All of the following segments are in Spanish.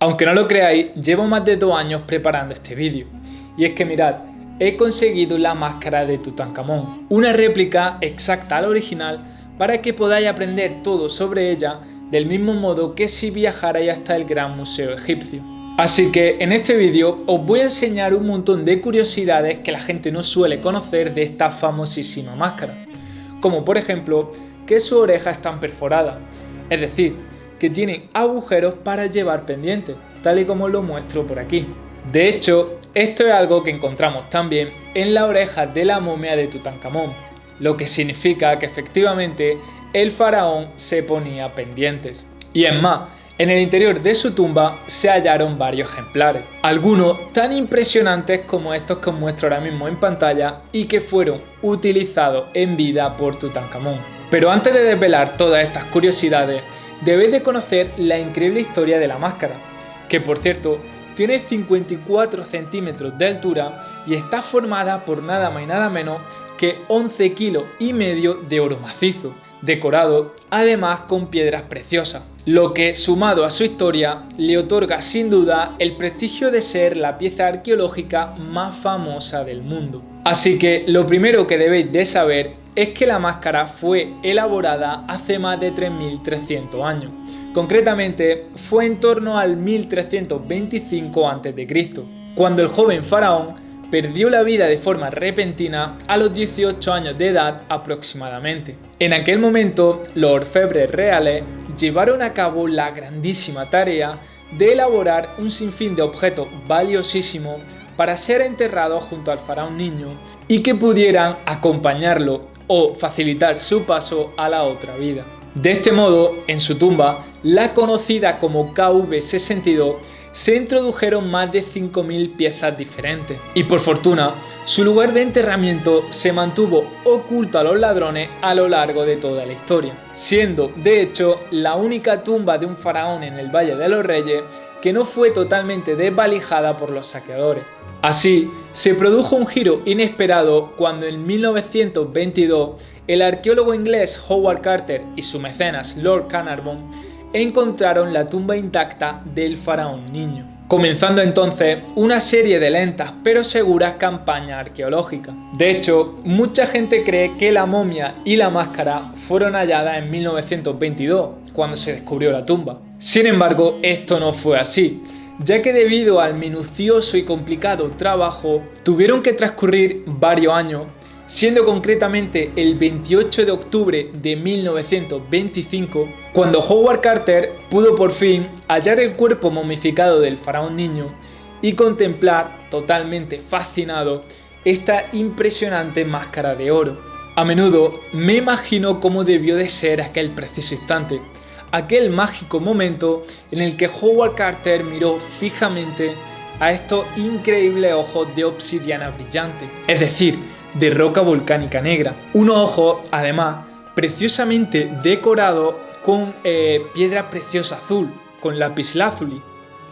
Aunque no lo creáis, llevo más de 2 años preparando este vídeo. Y es que mirad, he conseguido la máscara de Tutankamón, una réplica exacta al original para que podáis aprender todo sobre ella del mismo modo que si viajarais hasta el Gran Museo Egipcio. Así que en este vídeo os voy a enseñar un montón de curiosidades que la gente no suele conocer de esta famosísima máscara, como por ejemplo que sus orejas están perforadas, es decir, que tienen agujeros para llevar pendientes, tal y como lo muestro por aquí. De hecho, esto es algo que encontramos también en la oreja de la momia de Tutankamón, lo que significa que efectivamente el faraón se ponía pendientes. Y es más, en el interior de su tumba se hallaron varios ejemplares, algunos tan impresionantes como estos que os muestro ahora mismo en pantalla y que fueron utilizados en vida por Tutankamón. Pero antes de desvelar todas estas curiosidades, debéis de conocer la increíble historia de la máscara, que por cierto tiene 54 centímetros de altura y está formada por nada más y nada menos que 11,5 kilos de oro macizo, decorado además con piedras preciosas, lo que sumado a su historia le otorga sin duda el prestigio de ser la pieza arqueológica más famosa del mundo. Así que lo primero que debéis de saber es que la máscara fue elaborada hace más de 3.300 años. Concretamente, fue en torno al 1325 a.C., cuando el joven faraón perdió la vida de forma repentina a los 18 años de edad aproximadamente. En aquel momento, los orfebres reales llevaron a cabo la grandísima tarea de elaborar un sinfín de objetos valiosísimos para ser enterrados junto al faraón niño y que pudieran acompañarlo o facilitar su paso a la otra vida. De este modo, en su tumba, la conocida como KV62, se introdujeron más de 5.000 piezas diferentes y por fortuna su lugar de enterramiento se mantuvo oculto a los ladrones a lo largo de toda la historia, siendo de hecho la única tumba de un faraón en el Valle de los Reyes que no fue totalmente desvalijada por los saqueadores. Así, se produjo un giro inesperado cuando en 1922 el arqueólogo inglés Howard Carter y su mecenas Lord Carnarvon encontraron la tumba intacta del faraón niño, comenzando entonces una serie de lentas pero seguras campañas arqueológicas. De hecho, mucha gente cree que la momia y la máscara fueron halladas en 1922, cuando se descubrió la tumba. Sin embargo, esto no fue así, ya que debido al minucioso y complicado trabajo, tuvieron que transcurrir varios años, siendo concretamente el 28 de octubre de 1925, cuando Howard Carter pudo por fin hallar el cuerpo momificado del faraón niño y contemplar, totalmente fascinado, esta impresionante máscara de oro. A menudo me imagino cómo debió de ser aquel preciso instante, aquel mágico momento en el que Howard Carter miró fijamente a estos increíbles ojos de obsidiana brillante, es decir, de roca volcánica negra. Unos ojos, además, preciosamente decorados con piedra preciosa azul, con lapislázuli.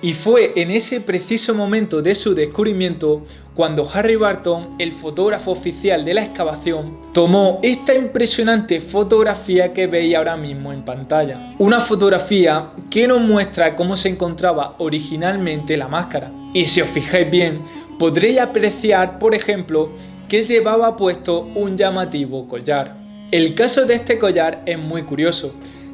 Y fue en ese preciso momento de su descubrimiento cuando Harry Barton, el fotógrafo oficial de la excavación, tomó esta impresionante fotografía que veis ahora mismo en pantalla. Una fotografía que nos muestra cómo se encontraba originalmente la máscara. Y si os fijáis bien, podréis apreciar, por ejemplo, que llevaba puesto un llamativo collar. El caso de este collar es muy curioso,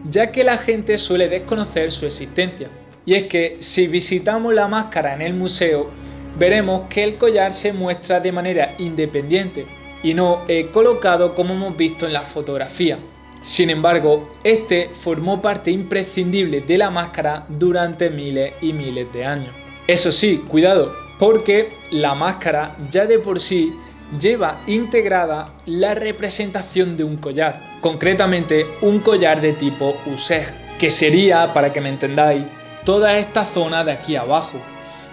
ya que la gente suele desconocer su existencia. Y es que si visitamos la máscara en el museo, veremos que el collar se muestra de manera independiente y no colocado como hemos visto en la fotografía. Sin embargo, este formó parte imprescindible de la máscara durante miles y miles de años. Eso sí, cuidado, porque la máscara ya de por sí lleva integrada la representación de un collar, concretamente un collar de tipo Useg, que sería, para que me entendáis, toda esta zona de aquí abajo,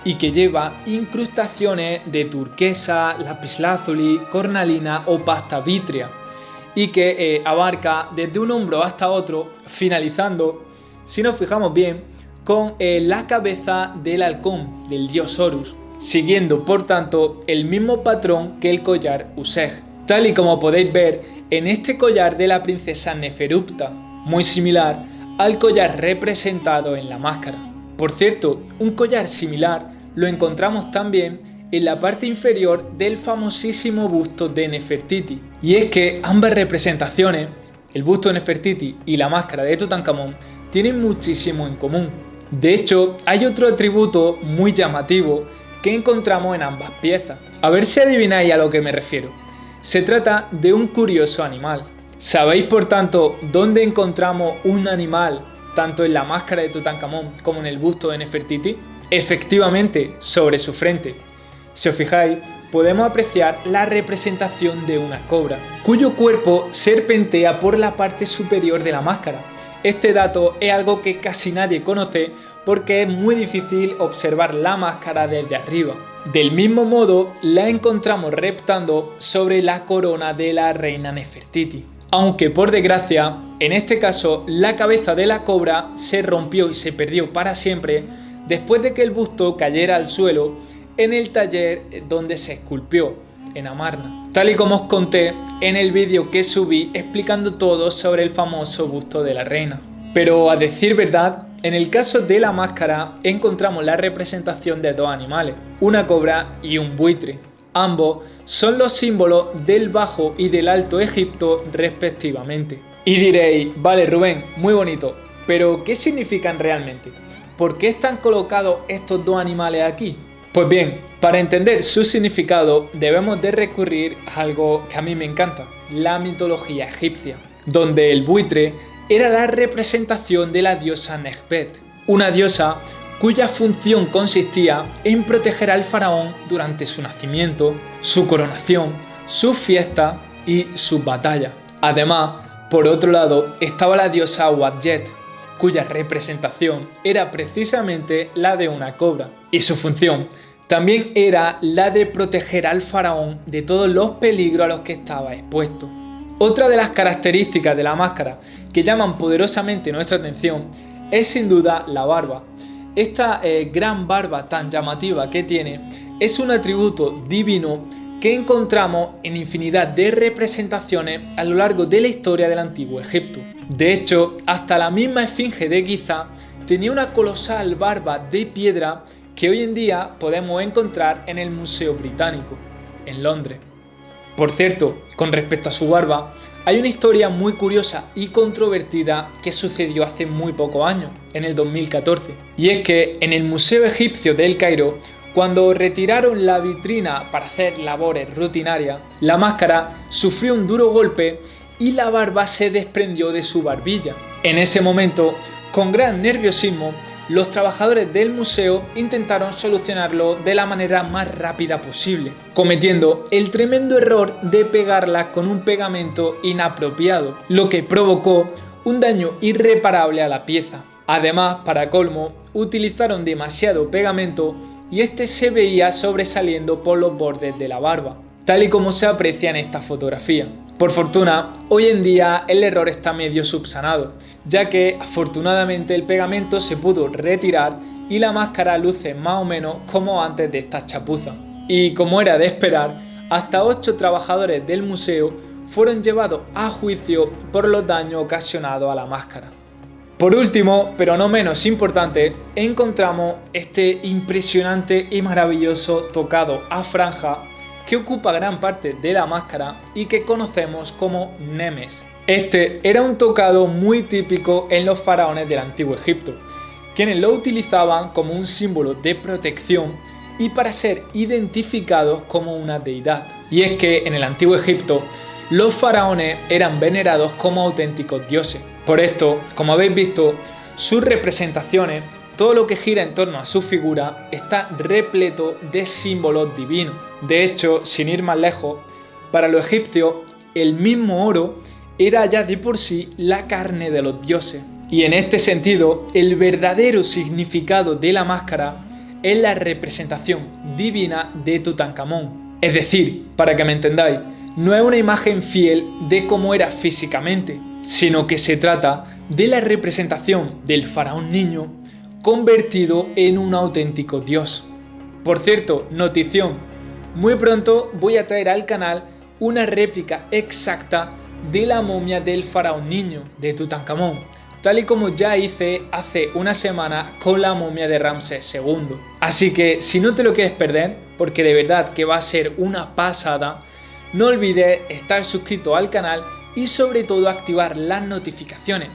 y que lleva incrustaciones de turquesa, lapislázuli, cornalina o pasta vítrea, y que abarca desde un hombro hasta otro, finalizando, si nos fijamos bien, con la cabeza del halcón, del dios Horus, siguiendo por tanto el mismo patrón que el collar Useg, tal y como podéis ver en este collar de la princesa Neferupta, muy similar al collar representado en la máscara. Por cierto, un collar similar lo encontramos también en la parte inferior del famosísimo busto de Nefertiti. Y es que ambas representaciones, el busto de Nefertiti y la máscara de Tutankamón, tienen muchísimo en común. De hecho, hay otro atributo muy llamativo que encontramos en ambas piezas. A ver si adivináis a lo que me refiero. Se trata de un curioso animal. ¿Sabéis, por tanto, dónde encontramos un animal tanto en la máscara de Tutankamón como en el busto de Nefertiti? Efectivamente, sobre su frente. Si os fijáis, podemos apreciar la representación de una cobra, cuyo cuerpo serpentea por la parte superior de la máscara. Este dato es algo que casi nadie conoce porque es muy difícil observar la máscara desde arriba. Del mismo modo, la encontramos reptando sobre la corona de la reina Nefertiti. Aunque por desgracia, en este caso, la cabeza de la cobra se rompió y se perdió para siempre después de que el busto cayera al suelo en el taller donde se esculpió, en Amarna. Tal y como os conté en el vídeo que subí explicando todo sobre el famoso busto de la reina. Pero a decir verdad, en el caso de la máscara encontramos la representación de dos animales, una cobra y un buitre. Ambos son los símbolos del Bajo y del Alto Egipto respectivamente. Y diréis, vale Rubén, muy bonito, pero ¿qué significan realmente? ¿Por qué están colocados estos dos animales aquí? Pues bien, para entender su significado debemos de recurrir a algo que a mí me encanta, la mitología egipcia, donde el buitre era la representación de la diosa Nekhbet, una diosa cuya función consistía en proteger al faraón durante su nacimiento, su coronación, sus fiestas y sus batallas. Además, por otro lado, estaba la diosa Wadjet, cuya representación era precisamente la de una cobra, y su función también era la de proteger al faraón de todos los peligros a los que estaba expuesto. Otra de las características de la máscara que llaman poderosamente nuestra atención es sin duda la barba. Esta gran barba tan llamativa que tiene es un atributo divino que encontramos en infinidad de representaciones a lo largo de la historia del antiguo Egipto. De hecho, hasta la misma esfinge de Giza tenía una colosal barba de piedra que hoy en día podemos encontrar en el Museo Británico, en Londres. Por cierto, con respecto a su barba, hay una historia muy curiosa y controvertida que sucedió hace muy pocos años, en el 2014. Y es que en el Museo Egipcio del Cairo, cuando retiraron la vitrina para hacer labores rutinarias, la máscara sufrió un duro golpe y la barba se desprendió de su barbilla. En ese momento, con gran nerviosismo, los trabajadores del museo intentaron solucionarlo de la manera más rápida posible, cometiendo el tremendo error de pegarla con un pegamento inapropiado, lo que provocó un daño irreparable a la pieza. Además, para colmo, utilizaron demasiado pegamento y este se veía sobresaliendo por los bordes de la barba, tal y como se aprecia en esta fotografía. Por fortuna, hoy en día el error está medio subsanado, ya que afortunadamente el pegamento se pudo retirar y la máscara luce más o menos como antes de esta chapuza. Y como era de esperar, hasta 8 trabajadores del museo fueron llevados a juicio por los daños ocasionados a la máscara. Por último, pero no menos importante, encontramos este impresionante y maravilloso tocado a franja que ocupa gran parte de la máscara y que conocemos como nemes. Este era un tocado muy típico en los faraones del antiguo Egipto, quienes lo utilizaban como un símbolo de protección y para ser identificados como una deidad. Y es que en el antiguo Egipto los faraones eran venerados como auténticos dioses. Por esto, como habéis visto, sus representaciones, todo lo que gira en torno a su figura, está repleto de símbolos divinos. De hecho, sin ir más lejos, para los egipcios, el mismo oro era ya de por sí la carne de los dioses. Y en este sentido, el verdadero significado de la máscara es la representación divina de Tutankamón. Es decir, para que me entendáis, no es una imagen fiel de cómo era físicamente, sino que se trata de la representación del faraón niño convertido en un auténtico dios. Por cierto, notición, muy pronto voy a traer al canal una réplica exacta de la momia del faraón niño de Tutankamón, tal y como ya hice hace una semana con la momia de Ramsés II. Así que si no te lo quieres perder, porque de verdad que va a ser una pasada, no olvides estar suscrito al canal y sobre todo activar las notificaciones,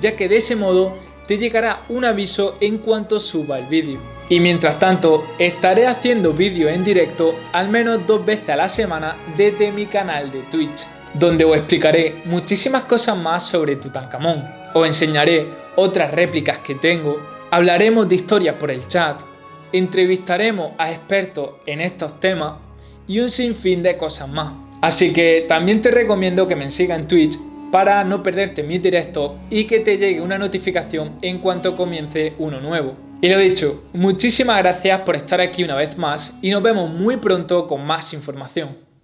ya que de ese modo te llegará un aviso en cuanto suba el vídeo. Y mientras tanto, estaré haciendo vídeos en directo al menos 2 veces a la semana desde mi canal de Twitch, donde os explicaré muchísimas cosas más sobre Tutankamón, os enseñaré otras réplicas que tengo, hablaremos de historias por el chat, entrevistaremos a expertos en estos temas y un sinfín de cosas más. Así que también te recomiendo que me sigas en Twitch para no perderte mis directos y que te llegue una notificación en cuanto comience uno nuevo. Y lo dicho, muchísimas gracias por estar aquí una vez más y nos vemos muy pronto con más información.